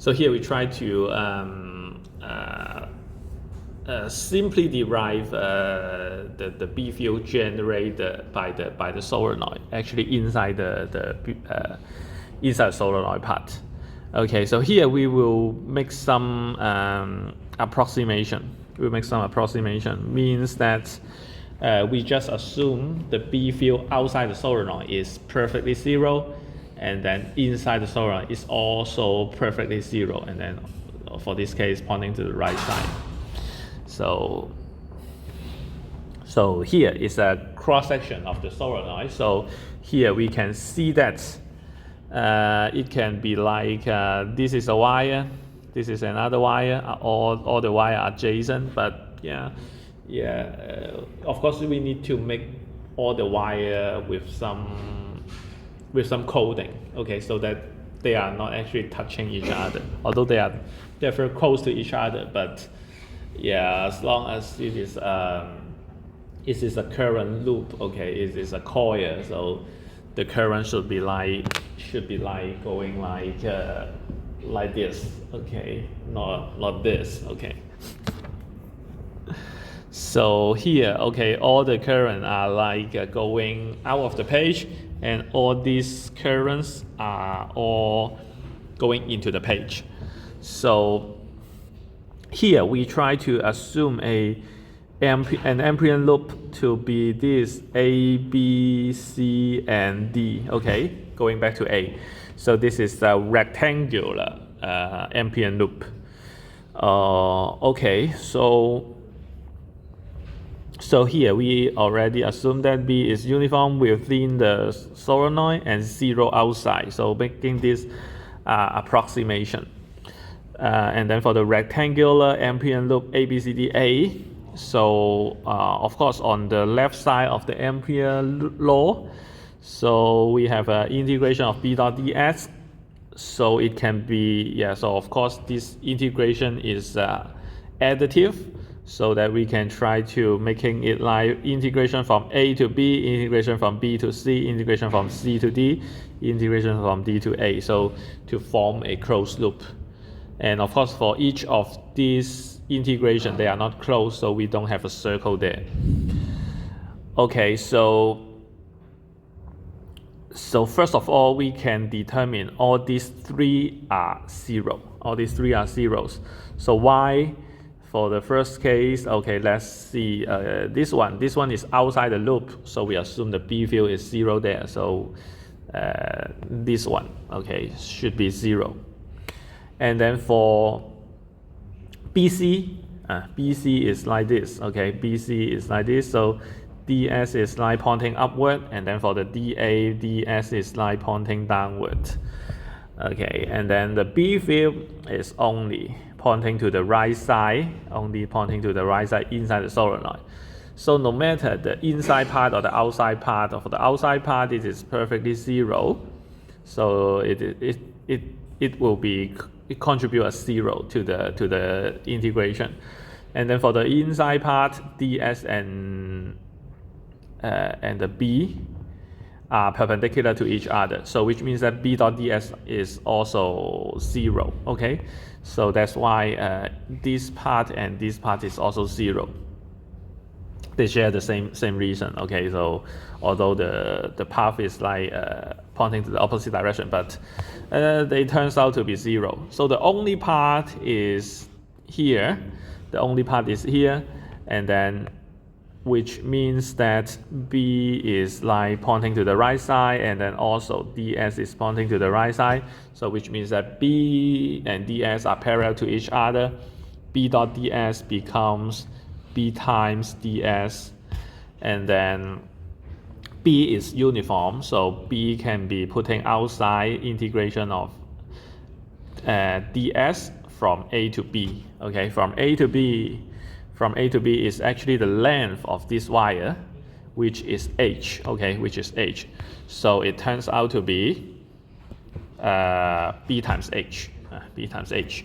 So here we try to simply derive the B field generated by the solenoid, actually inside inside the solenoid part. Okay, so here we will make some approximation. We make some approximation means that we just assume the B field outside the solenoid is perfectly zero, and then inside the solenoid is also perfectly zero, and then for this case pointing to the right side. So here is a cross section of the solenoid. So here we can see that it can be like this is a wire, this is another wire, all the wire are adjacent, but of course we need to make all the wire with some coding, okay, so that they are not actually touching each other, although they're very close to each other. But as long as it is a current loop, okay, it is a coil, so the current should be like going like this, okay, not this, okay. So here, okay, all the current are like going out of the page, and all these currents are all going into the page. So here we try to assume an ambient loop to be this A, B, C, and D. Okay, going back to A. So this is a rectangular ambient loop. Okay, so here we already assume that B is uniform within the solenoid and zero outside. So making this approximation. And then for the rectangular ambient loop ABCDA, so of course on the left side of the Ampere law, so we have an integration of B dot ds. So it can be, so of course this integration is additive, so that we can try to making it like integration from A to B, integration from B to C, integration from C to D, integration from D to A, so to form a closed loop. And of course for each of these integration, they are not closed, so we don't have a circle there. Okay, so first of all, we can determine all these three are zero. All these three are zeros. So why? For the first case, okay, let's see this one. This one is outside the loop, so we assume the B field is zero there. So this one, okay, should be zero. And then for BC, BC is like this, okay, BC is like this. So DS is like pointing upward, and then for the DA, DS is like pointing downward. Okay, and then the B field is only pointing to the right side, inside the solenoid. So no matter the inside part or the outside part, of the outside part it is perfectly zero. So it will be, it contribute as zero to the integration. And then for the inside part, DS and the B are perpendicular to each other. So which means that B dot ds is also zero. Okay, so that's why this part and this part is also zero. They share the same reason. Okay, so although the path is like pointing to the opposite direction, but they turns out to be zero. So the only part is here. The only part is here, and then which means that B is like pointing to the right side, and then also DS is pointing to the right side. So which means that B and DS are parallel to each other. B dot ds becomes B times ds, and then B is uniform, so B can be putting outside integration of ds from A to B. Okay, from A to B is actually the length of this wire, which is h. Okay, which is h. So it turns out to be B times h. B times h.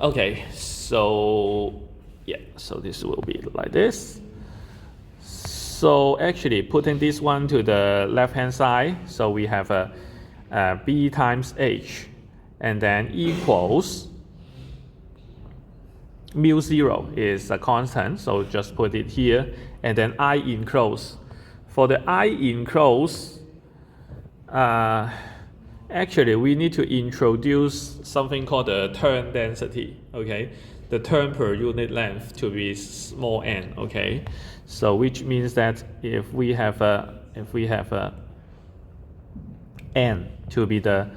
Okay, so so this will be like this. So actually putting this one to the left hand side, so we have a b times h, and then equals mu 0 is a constant, so just put it here, and then I enclosed. For the I enclosed, actually we need to introduce something called the turn density, okay? The turn per unit length to be small n, okay? So which means that if we have a n to be the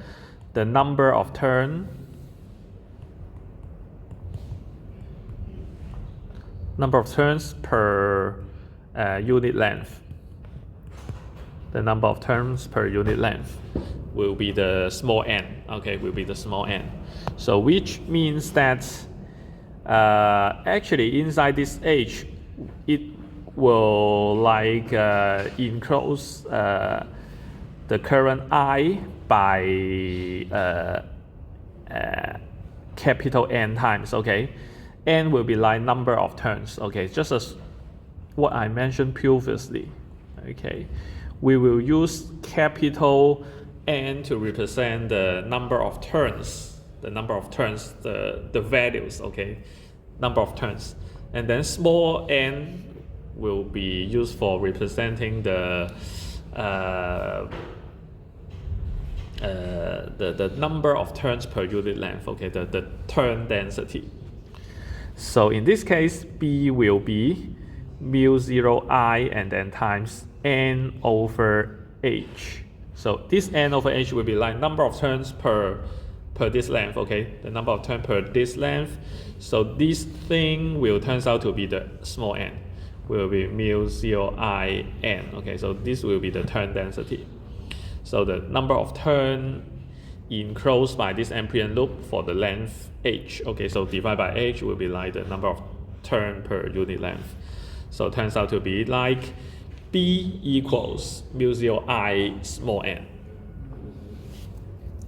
number of turns per unit length. The number of turns per unit length will be the small n, okay, will be the small n. So which means that actually inside this h, it will like enclose the current I by capital N times, okay? N will be like number of turns, okay? Just as what I mentioned previously, okay? We will use capital N to represent the number of turns, the values, okay? Number of turns. And then small n will be used for representing the number of turns per unit length, okay, the turn density. So in this case, B will be mu 0 I and then times n over h. So this n over h will be like number of turns per this length, okay, the number of turns per this length. So this thing will turns out to be the small n, will be mu 0 I n, okay, so this will be the turn density. So the number of turn enclosed by this ambient loop for the length h, okay, so divided by h will be like the number of turn per unit length. So it turns out to be like B equals mu 0 I small n.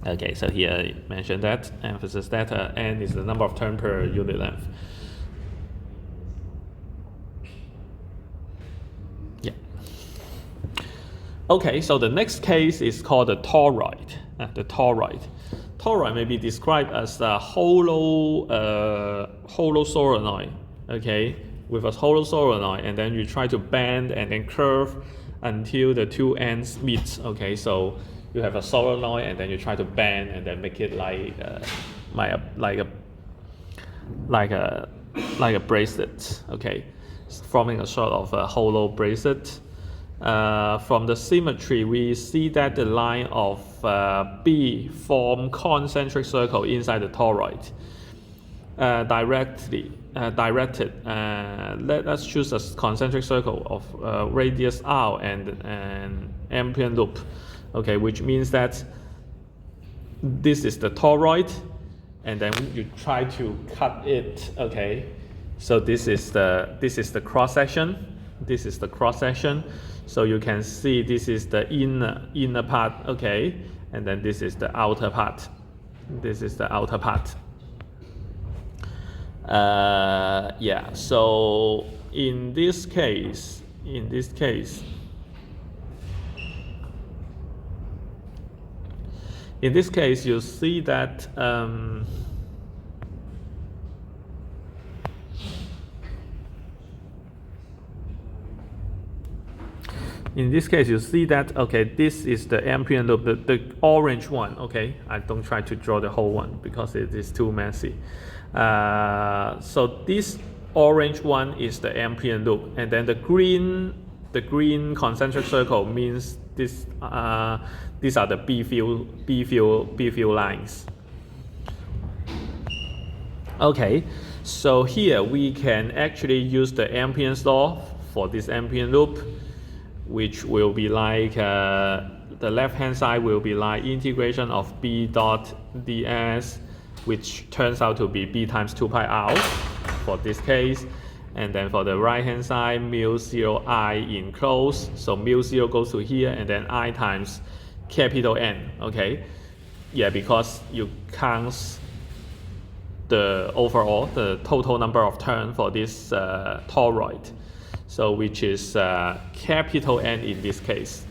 Okay, so here I mentioned that, emphasis that n is the number of turn per unit length. Yeah. Okay, so the next case is called the toroid. The toroid. Toroid may be described as a hollow solenoid, okay, with a hollow solenoid, and then you try to bend and then curve until the two ends meet, okay, so you have a solenoid and then you try to bend and then make it like a bracelet, okay, forming a sort of a hollow bracelet. From the symmetry, we see that the line of B form concentric circle inside the toroid. Directed. Let us choose a concentric circle of radius r and ambient loop, okay, which means that this is the toroid, and then you try to cut it, okay. So this is the cross section. This is the cross section. So you can see this is the inner part, okay, and then this is the outer part. This is the outer part. Yeah. So in this case, you see that okay, this is the ambient loop, the orange one, okay. I don't try to draw the whole one because it is too messy. So this orange one is the ambient loop, and then the green concentric circle means this. These are the B field lines. Okay, so here we can actually use the amperance law for this ambient loop, which will be like the left hand side will be like integration of B dot ds, which turns out to be B times 2 pi r for this case. And then for the right hand side, mu 0 I enclosed, so mu 0 goes to here, and then I times capital N, okay? Yeah, because you count the overall, the total number of turns for this toroid, so which is capital N in this case.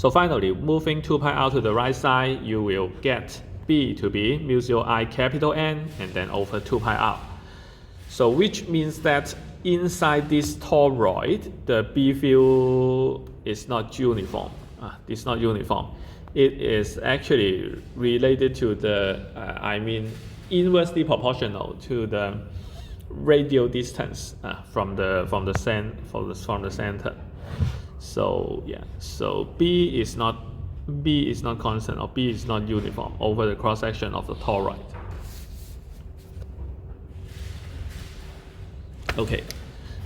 So finally, moving 2 pi r to the right side, you will get B to be mu 0 I capital N and then over 2 pi r. So which means that inside this toroid, the B field is not uniform. It's not uniform. It is actually related to the, inversely proportional to the radial distance from the center. So yeah, so B is not constant, or B is not uniform over the cross section of the toroid. Okay,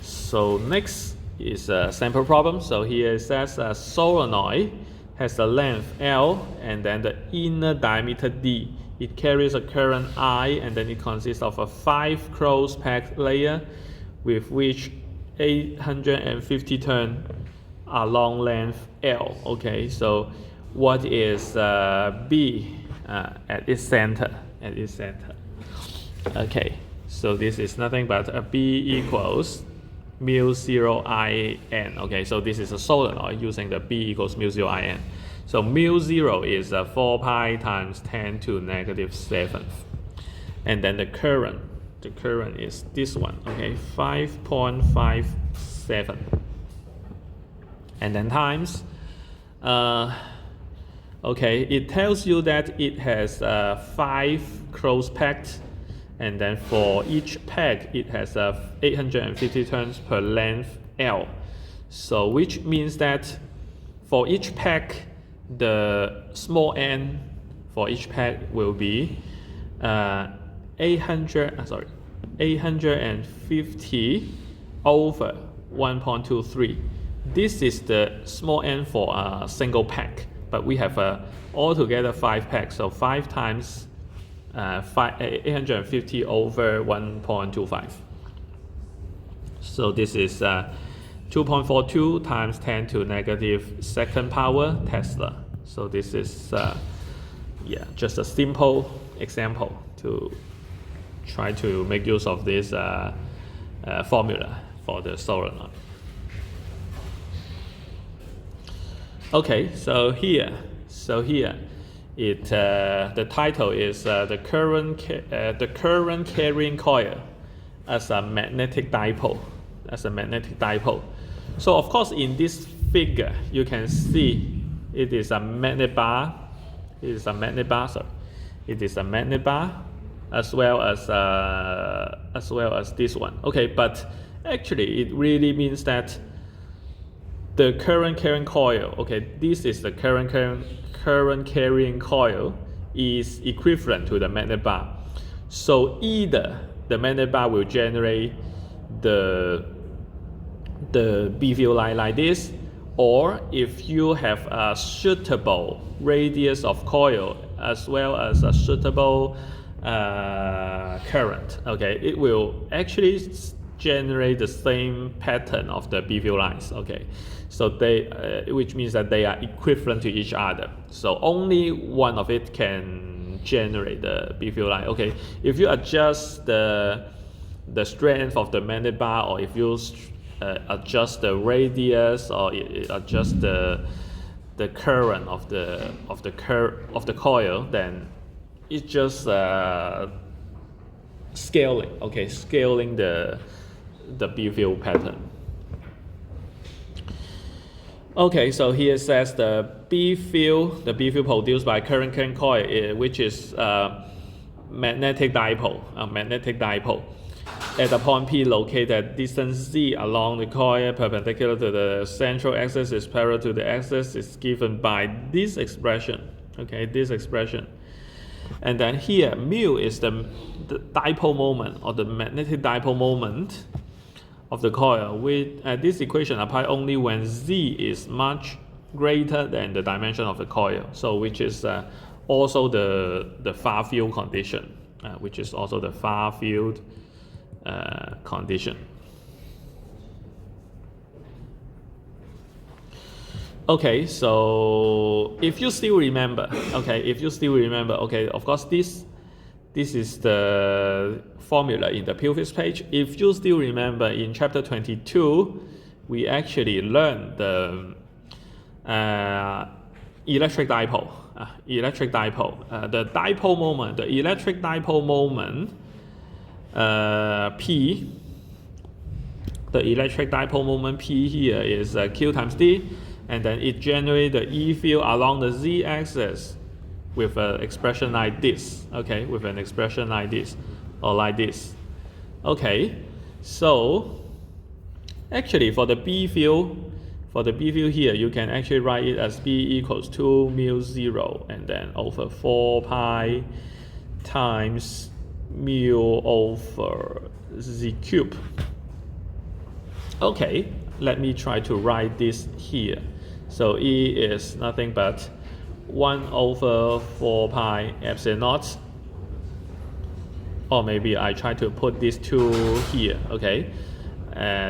so next is a sample problem. So here it says a solenoid has a length L and then the inner diameter D. It carries a current I and then it consists of a 5 close-packed layer with which 850 turns along length L. Okay, so what is B at its center? Okay, so this is nothing but a B equals mu 0 I n. Okay, so this is a solenoid using the B equals mu 0 I n. So mu 0 is 4 pi times 10 to negative 7th. And then the current is this one, okay, 5.57. And then times, okay, it tells you that it has 5 close packed, and then for each pack it has 850 turns per length L. So which means that for each pack, the small n for each pack will be 850 over 1.23. This is the small n for a single pack, but we have altogether 5 packs, so 5 times 850 over 1.25. So this is 2.42 times 10 to negative 2nd power Tesla. So this is just a simple example to try to make use of this formula for the solenoid. Okay, so here it the title is the current carrying coil as a magnetic dipole. So of course in this figure you can see it is a magnet bar. It is a magnet bar as well as this one. Okay, but actually it really means that the current carrying coil, okay, this is the current carrying coil is equivalent to the magnet bar. So either the magnet bar will generate the B field line like this, or if you have a suitable radius of coil as well as a suitable current, okay, it will actually generate the same pattern of the B field lines. Okay, so they which means that they are equivalent to each other, so only one of it can generate the B field line. Okay, if you adjust the strength of the magnet bar, or if you adjust the radius, or adjust the current of the coil, then it's just scaling. Okay, scaling the B field pattern. Okay, so here it says the B field produced by current carrying coil, which is magnetic dipole. At a point P located at distance Z along the coil perpendicular to the central axis is parallel to the axis is given by this expression. Okay, this expression. And then here mu is the dipole moment, or the magnetic dipole moment of the coil. With this equation apply only when Z is much greater than the dimension of the coil. So which is also the far field condition, condition. Okay, so if you still remember, okay, of course this is the formula in the previous page. If you still remember, in chapter 22, we actually learned the electric dipole. Electric dipole. The dipole moment, the electric dipole moment, P. The electric dipole moment P here is Q times D, and then it generates the E field along the z-axis with an expression like this. Okay, with an expression like this or like this. Okay, so actually for the B field here, you can actually write it as B equals 2 mu 0 and then over 4 pi times mu over z cube. Okay, let me try to write this here. So E is nothing but 1 over 4 pi epsilon naught. Or maybe I try to put this 2 here, okay?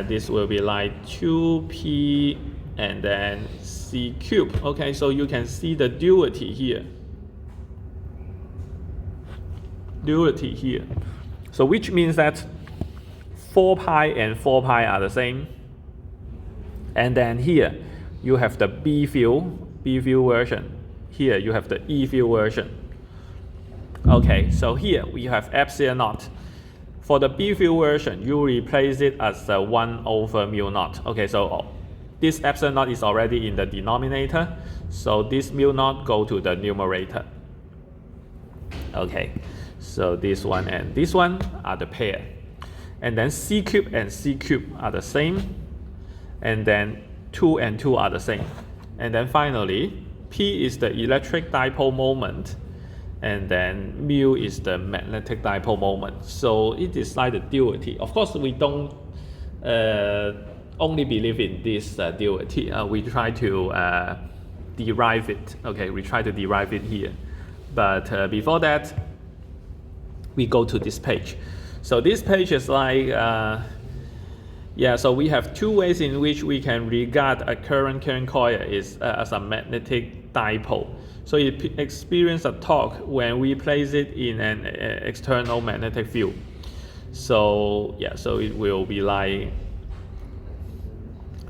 This will be like 2p and then c cube. Okay, so you can see the duality here. Duality here. So which means that 4 pi and 4 pi are the same. And then here you have the B field version. Here you have the E field version. Okay, so here we have epsilon naught. For the B field version, you replace it as 1 over mu naught. Okay, so this epsilon naught is already in the denominator, so this mu naught go to the numerator. Okay, so this one and this one are the pair. And then C cube and C cube are the same. And then 2 and 2 are the same. And then finally, P is the electric dipole moment. And then mu is the magnetic dipole moment. So it is like the duality. Of course, we don't only believe in this duality. We try to derive it. Okay, we try to derive it here. But before that, we go to this page. So this page is like, so we have 2 ways in which we can regard a current coil as a magnetic dipole. So it experiences a torque when we place it in an external magnetic field. So so it will be like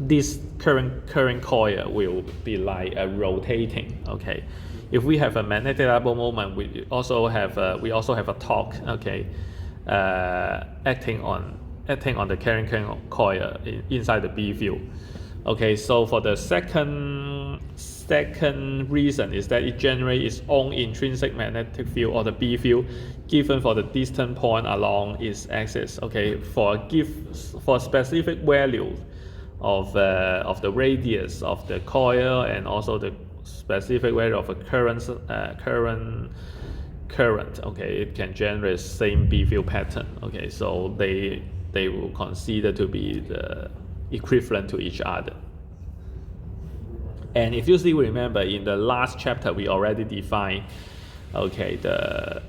this current coil will be like rotating. Okay, if we have a magnetic dipole moment, we also have a torque. Okay, acting on the current coil inside the B field. Okay, so for the second reason is that it generates its own intrinsic magnetic field or the B field given for the distant point along its axis. Okay, for specific value of the radius of the coil and also the specific value of a current. Okay, it can generate same B field pattern. Okay, so they will consider to be the equivalent to each other. And if you still remember, in the last chapter we already defined, okay, the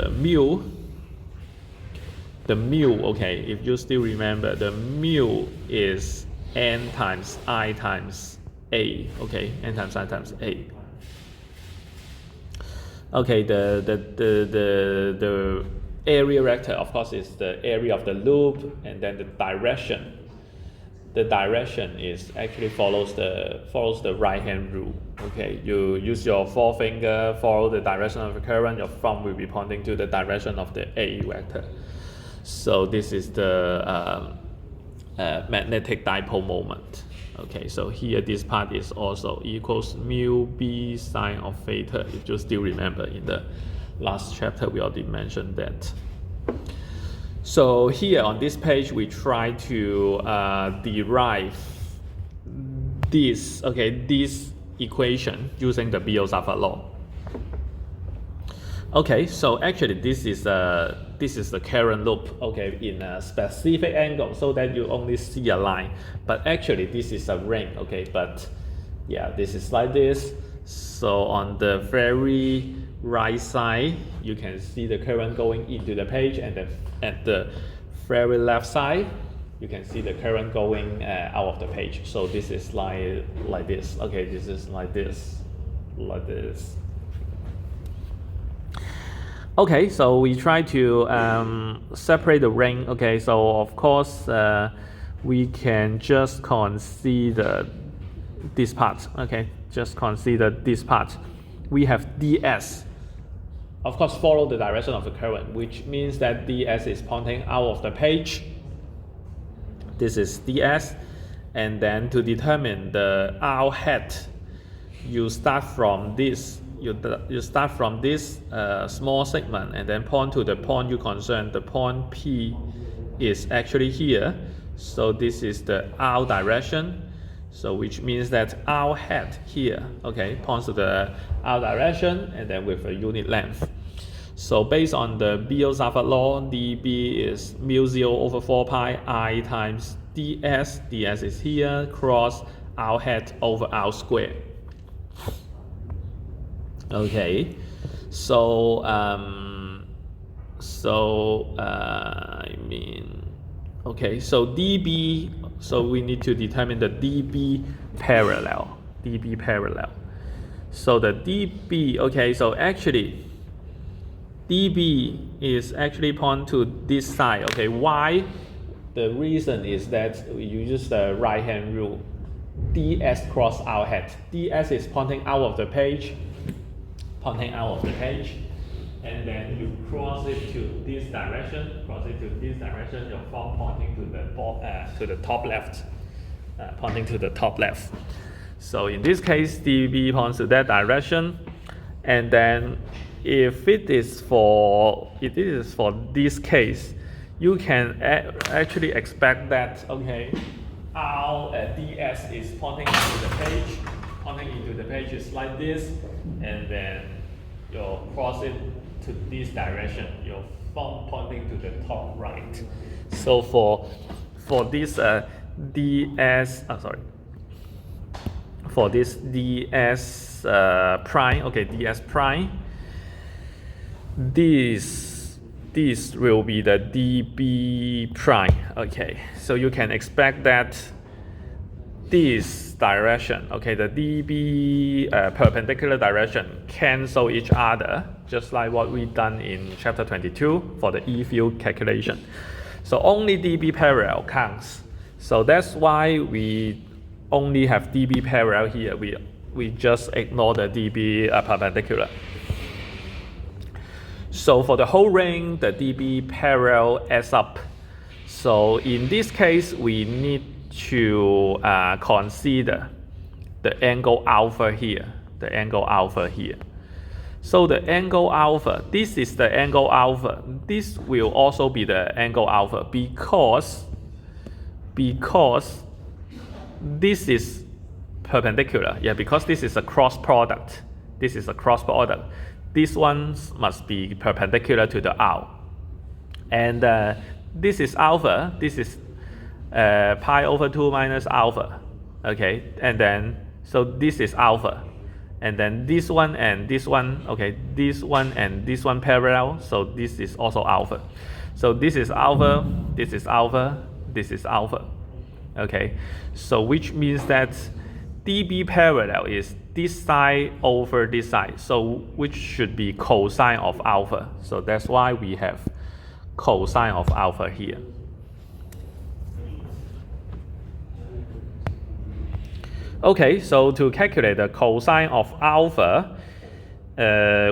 mu. Okay, if you still remember, the mu is n times I times a. Okay, n times I times a. Okay, the area vector, of course, is the area of the loop, and then the direction. The direction is actually follows the right hand rule. Okay, you use your forefinger, follow the direction of the current. Your thumb will be pointing to the direction of the A vector. So this is the magnetic dipole moment. Okay, so here this part is also equals mu b sine of theta. If you still remember, in the last chapter we already mentioned that. So here on this page we try to derive this equation using the Biot-Savart law. Okay, so actually this is the current loop, okay, in a specific angle, so that you only see a line. But actually this is a ring, okay, but yeah, this is like this. So on the very right side, you can see the current going into the page, and then at the very left side, you can see the current going out of the page. So this is like this. Okay, this is like this. Okay, so we try to separate the ring. Okay, so of course we can just consider this part. Okay, just consider this part. We have ds. Of course, follow the direction of the current, which means that ds is pointing out of the page. This is ds, and then to determine the R hat, you start from this. You start from this small segment and then point to the point you concern. The point P is actually here, so this is the R direction. So which means that R hat here, okay, points to the R direction and then with a unit length. So based on the Biot-Savart law, dB is mu0/4 pi I times ds. ds is here, cross R hat over R squared. Okay, so okay, so dB, so we need to determine the dB parallel. So the dB, okay, so actually dB is actually point to this side. Okay, why? The reason is that we use the right hand rule. ds cross R hat. ds is pointing out of the page, and then you cross it to this direction. Your form pointing to the top left, pointing to the top left. So in this case, dB points to that direction, and then if it is for this case, you can actually expect that, okay, ds is pointing into the page is like this, and then you cross it to this direction, your form pointing to the top right. So for this ds prime, okay, ds prime, this will be the dB prime. Okay, so you can expect that this direction, okay, the dB perpendicular direction cancel each other, just like what we done in chapter 22 for the E-field calculation. So only dB parallel counts. So that's why we only have dB parallel here. We just ignore the dB perpendicular. So for the whole ring, the dB parallel adds up. So in this case, we need to consider the angle alpha here. So the angle alpha, this is the angle alpha. This will also be the angle alpha because this is perpendicular. Yeah, because this is a cross product. This one must be perpendicular to the R. And this is alpha. This is pi over 2 minus alpha. Okay, and then so this is alpha. And then this one and this one, okay, this one and this one parallel. So this is also alpha. So this is alpha, this is alpha, this is alpha. Okay, so which means that dB parallel is this side over this side, so which should be cosine of alpha. So that's why we have cosine of alpha here. Okay, so to calculate the cosine of alpha,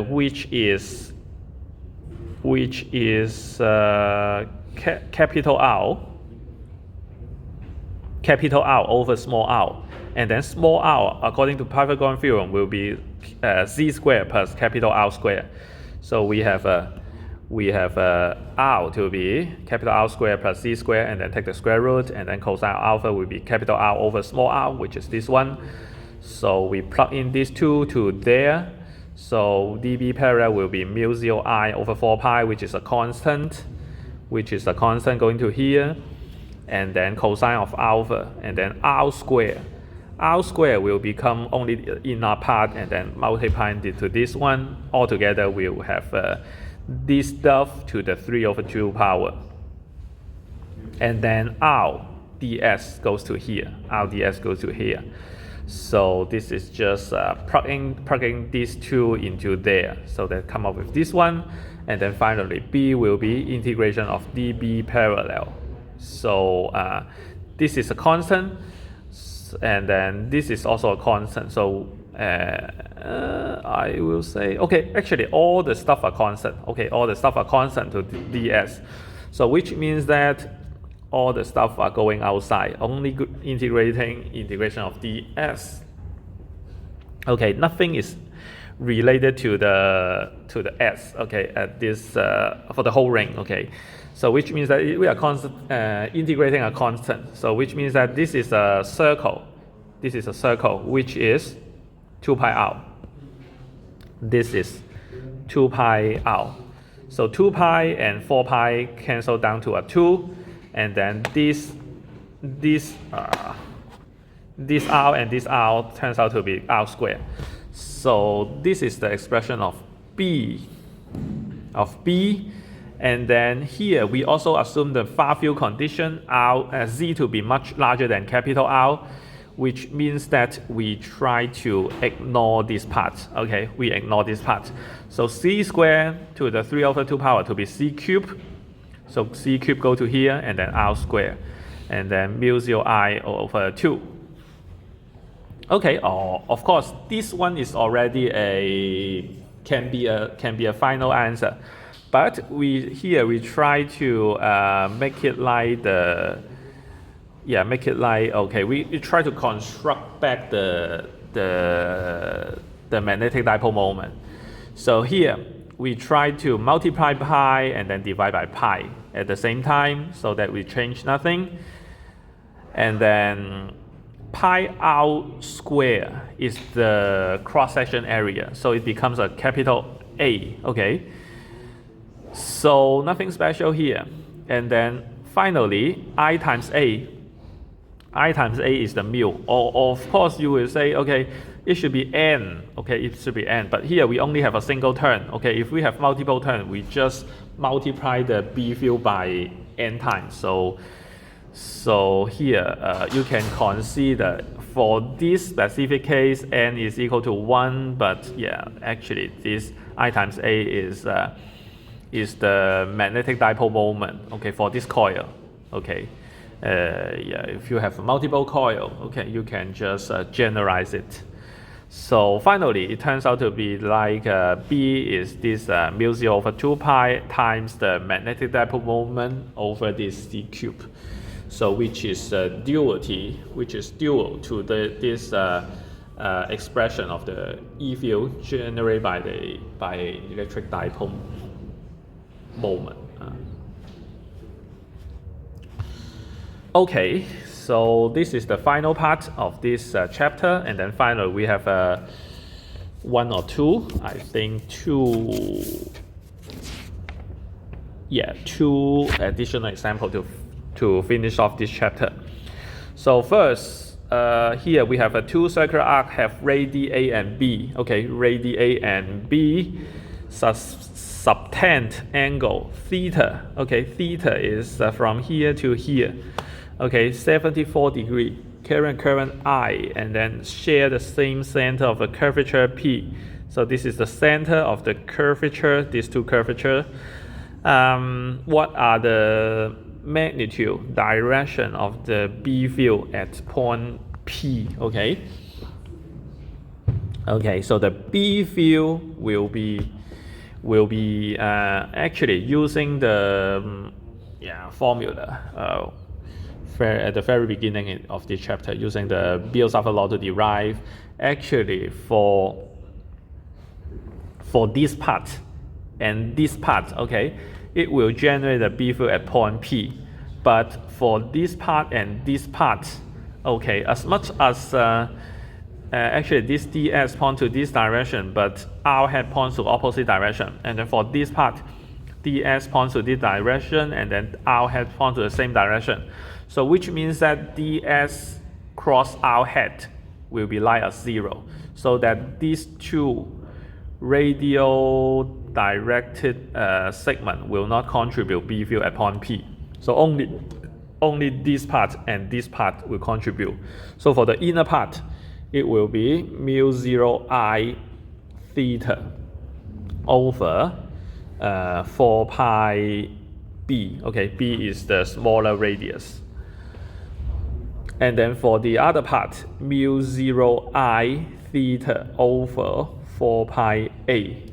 which is capital R over small r. And then small r, according to Pythagorean theorem, will be z squared plus capital R squared. So we have r to be capital R squared plus z squared, and then take the square root, and then cosine of alpha will be capital R over small r, which is this one. So we plug in these two to there. So dB parallel will be mu0 I over 4 pi, which is a constant going to here, and then cosine of alpha, and then R squared. R squared will become only the inner part, and then multiplying it to this one. Altogether, we will have this stuff to the 3 over 2 power. And then R ds goes to here. So this is just plugging these two into there. So that come up with this one. And then finally, B will be integration of dB parallel. So this is a constant. and then this is also a constant. So I will say, okay, actually all the stuff are constant. Okay, all the stuff are constant to ds. So which means that all the stuff are going outside, only integration of ds. Okay, nothing is related to the s. Okay, at this for the whole ring. Okay, so which means that we are integrating a constant. So which means that this is a circle. This is a circle which is 2 pi r. This is 2 pi r. So 2 pi and 4 pi cancel down to a 2, and then this r and this r turns out to be r squared. So this is the expression of b, and then here we also assume the far field condition z to be much larger than capital R, which means that we try to ignore this part. Okay, we ignore this part. So c squared to the 3 over 2 power to be c cubed. So c cubed go to here, and then r squared, and then mu 0 I over 2. Okay, of course, this one is already can be a final answer, but we try to make it like okay, we try to construct back the magnetic dipole moment. So here we try to multiply pi and then divide by pi at the same time, so that we change nothing, and then pi r square is the cross-section area, so it becomes a capital A. Okay, so nothing special here. And then finally I times A is the mu. Of course you will say, okay, it should be n. Okay, it should be n, but here we only have a single term. Okay, if we have multiple terms, we just multiply the B field by n times. So here you can consider for this specific case n is equal to 1, but yeah, actually this I times A is the magnetic dipole moment. Okay, for this coil. Okay, yeah, if you have multiple coil, okay, you can just generalize it. So finally, it turns out to be like B is this mu 0 over 2 pi times the magnetic dipole moment over this C cube. So which is duality, which is dual to this expression of the E field generated by electric dipole moment. Okay, so this is the final part of this chapter, and then finally we have one or two, I think two additional examples to finish off this chapter. So first, here we have a two circular arc have radii A and B. Okay, radii A and B subtend angle theta. Okay, theta is from here to here. Okay, 74 degree. Current I, and then share the same center of a curvature P. So this is the center of the curvature, these two curvature. What are the magnitude, direction of the B field at point P? Okay. Okay, so the B field will be actually using the formula at the very beginning of this chapter, using the Biot-Savart law to derive actually for this part and this part. Okay, it will generate a B field at point P, but for this part and this part, okay, as much as actually this ds points to this direction, but r hat points to opposite direction, and then for this part, ds points to this direction, and then r hat points to the same direction. So which means that ds cross r hat will be like a 0, so that these two radial directed segment will not contribute B field at point P. So only this part and this part will contribute. So for the inner part, it will be mu 0 I theta over 4 pi B. Okay, B is the smaller radius. And then for the other part, mu 0 I theta over 4 pi a.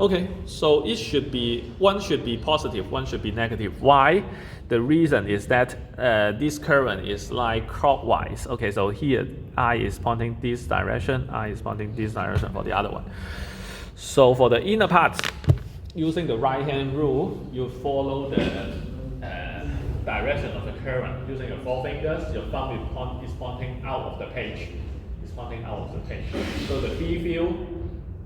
Okay, so it should be, one should be positive, one should be negative. Why? The reason is that this current is like clockwise. Okay, so here I is pointing this direction, I is pointing this direction for the other one. So for the inner part, using the right hand rule, you follow the direction of the current. Using your four fingers, your thumb is pointing out of the page. It's pointing out of the page. So the B field,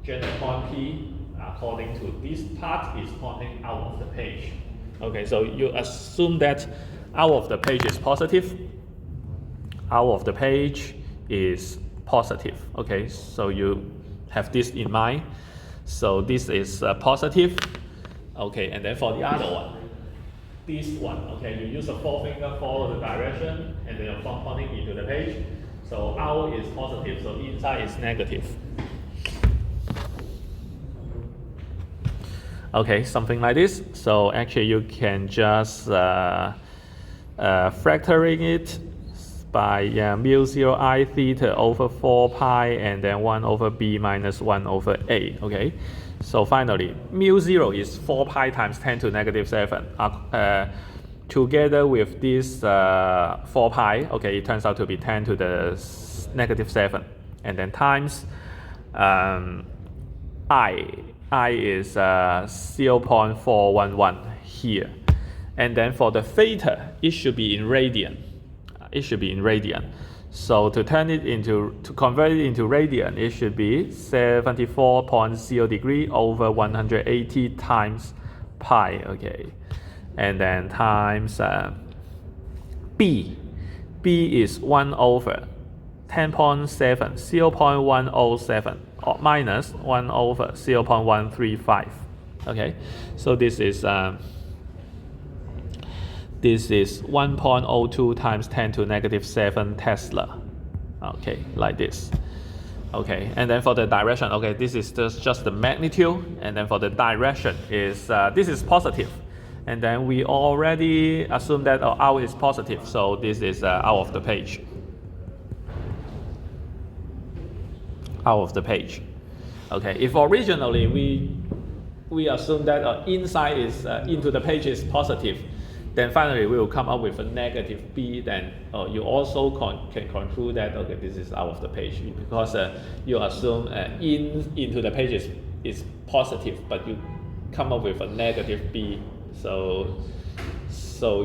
general point P, according to this part, is pointing out of the page. Okay, so you assume that out of the page is positive. Out of the page is positive. Okay, so you have this in mind. So this is positive. Okay, and then for the other one, this one, okay, you use a forefinger, follow the direction, and then your thumb pointing into the page. So out is positive, so inside is negative. Okay, something like this. So actually you can just factoring it by mu 0 I theta over 4 pi and then 1 over b minus 1 over a. Okay, so finally mu 0 is 4 pi times 10 to negative 7. Together with this 4 pi, okay, it turns out to be 10 to the negative 7. And then times I is 0.411 here. And then for the theta, it should be in radian. It should be in radian. So to convert it into radian, it should be 74.0 degree over 180 times pi. Okay, and then times b. B is 1 over 10.7, 0.107 minus 1 over 0.135. Okay, so this is 1.02 times 10 to negative 7 Tesla. Okay, like this. Okay, and then for the direction, okay, this is just the magnitude, and then for the direction is this is positive, and then we already assume that out is positive, so this is out of the page. Out of the page. Okay, if originally we assume that inside is into the page is positive, then finally we will come up with a negative b. Then you also can conclude that okay, this is out of the page because you assume into the page is positive, but you come up with a negative b. So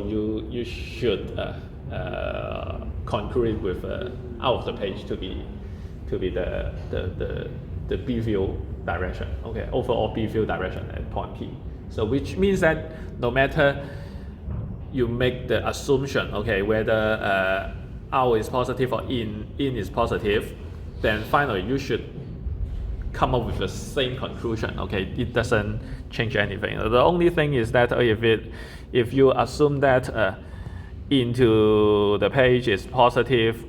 you should conclude with out of the page to be the B field direction, okay, overall B field direction at point P. So which means that no matter you make the assumption, okay, whether out is positive or in is positive, then finally you should come up with the same conclusion. Okay, it doesn't change anything. The only thing is that if you assume that into the page is positive,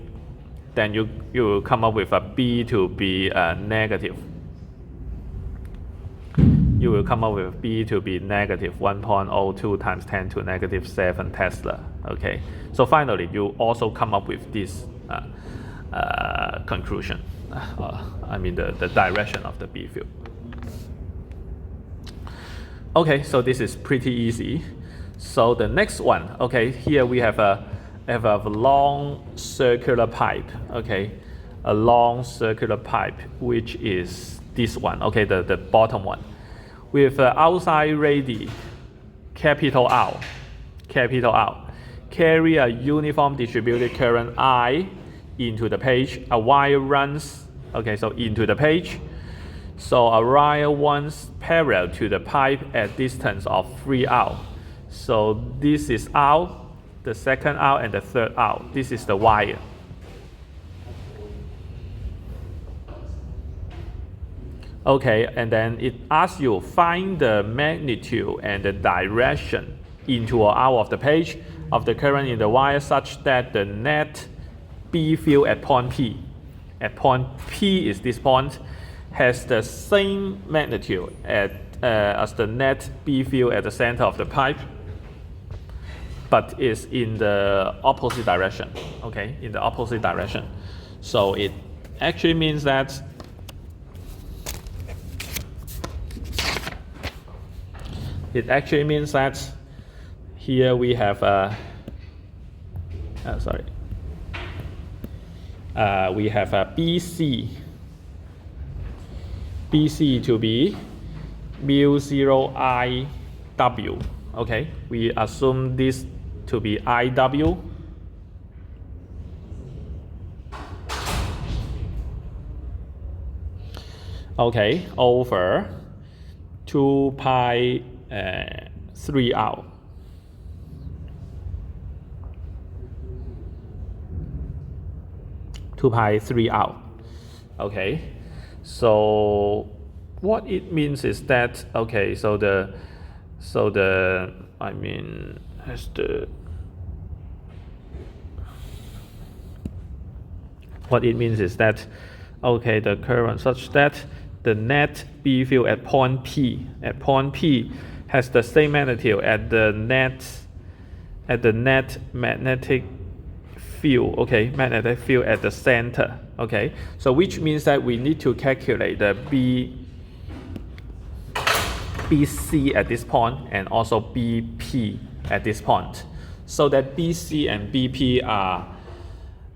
then you will come up with a b to be negative. You will come up with b to be negative 1.02 times 10 to negative 7 Tesla. Okay, so finally you also come up with this conclusion. I mean the direction of the B field. Okay, so this is pretty easy. So the next one, okay, here we have a long circular pipe. Okay, a long circular pipe, which is this one. Okay, the bottom one, with outside radius capital R, carry a uniform distributed current I into the page. A wire runs, okay, so into the page. So a wire runs parallel to the pipe at distance of 3R. So this is R, the second R, and the third R. This is the wire. Okay, and then it asks you find the magnitude and the direction into or out of the page of the current in the wire such that the net B field at point P is this point, has the same magnitude as the net B field at the center of the pipe. but is in the opposite direction, okay, in the opposite direction. So it actually means that here we have we have a BC to be mu 0 IW. Okay, we assume this to be IW. Okay, over 2 pi 3 out. Okay, so what it means is that, okay, what it means is that, okay, the current such that the net B field at point P has the same magnitude at the net magnetic field, okay, magnetic field at the center, okay. So which means that we need to calculate the BC at this point and also BP at this point, so that BC and BP are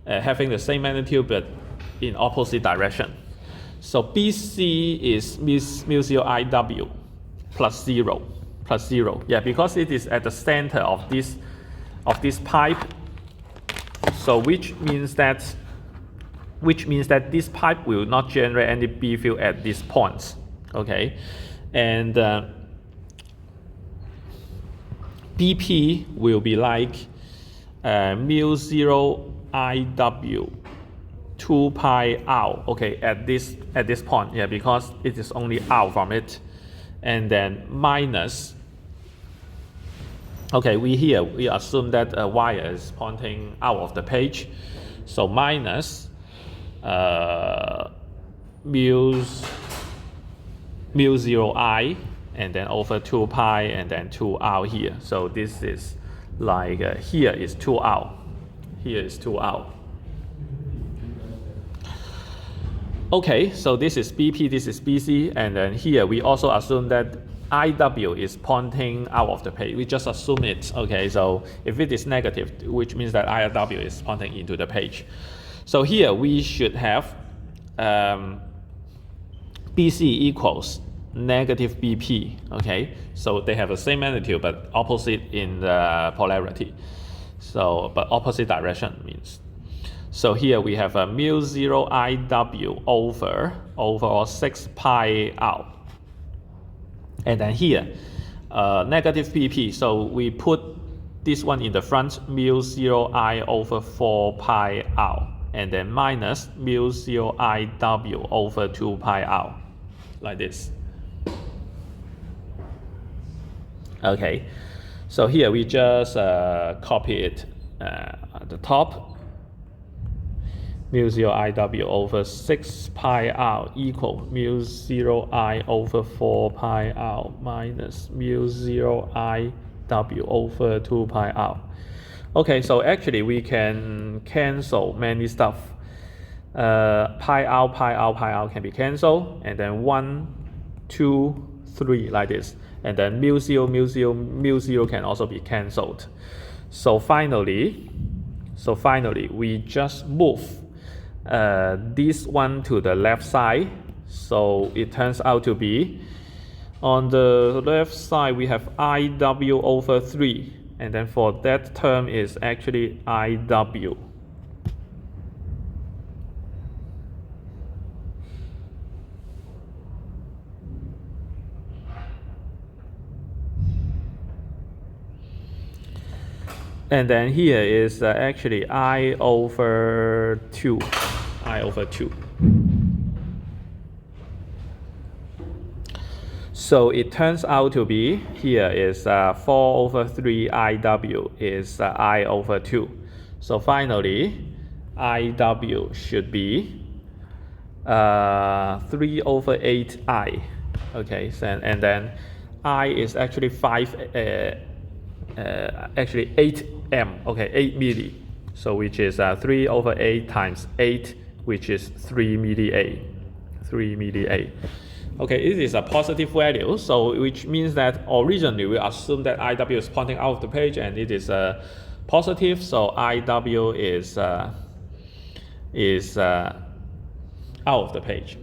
having the same magnitude but in opposite direction. So BC is mu 0 IW plus 0, yeah, because it is at the center of this pipe. So which means that this pipe will not generate any B field at these points, okay, and BP will be like mu 0 IW 2 pi out, okay, at this point, yeah, because it is only out from it, and then minus, okay, we assume that a wire is pointing out of the page, so minus mu 0 I and then over 2 pi and then 2 out here. So this is like here is 2 out, here is 2 out. Okay, so this is BP, this is BC, and then here we also assume that IW is pointing out of the page. We just assume it, okay, so if it is negative, which means that IW is pointing into the page. So here we should have BC equals negative BP, okay, so they have the same magnitude but opposite in the polarity, so but opposite direction means. So here we have a mu 0 IW over 6 pi out. And then here, negative BP, so we put this one in the front, mu 0 I over 4 pi out. And then minus mu 0 IW over 2 pi out, like this. Okay, so here we just copy it at the top. Mu 0 IW over 6 pi out equal mu 0 I over 4 pi out minus mu 0 IW over 2 pi out. Okay, so actually we can cancel many stuff. Pi out can be cancelled, and then 1, 2, 3 like this. And then mu 0 can also be cancelled. So finally, we just move this one to the left side, so it turns out to be, on the left side we have IW over 3, and then for that term is actually IW. And then here is actually I over 2. So it turns out to be, here is 4 over 3 IW is I over 2. So finally, IW should be 3 over 8 I. Okay, so, and then I is actually 5 actually 8 m, okay, 8 milli. So which is 3 over 8 times 8, which is 3 milli-A. 3 milli-A. Okay, it is a positive value, so which means that originally we assume that IW is pointing out of the page and it is positive, so IW is out of the page.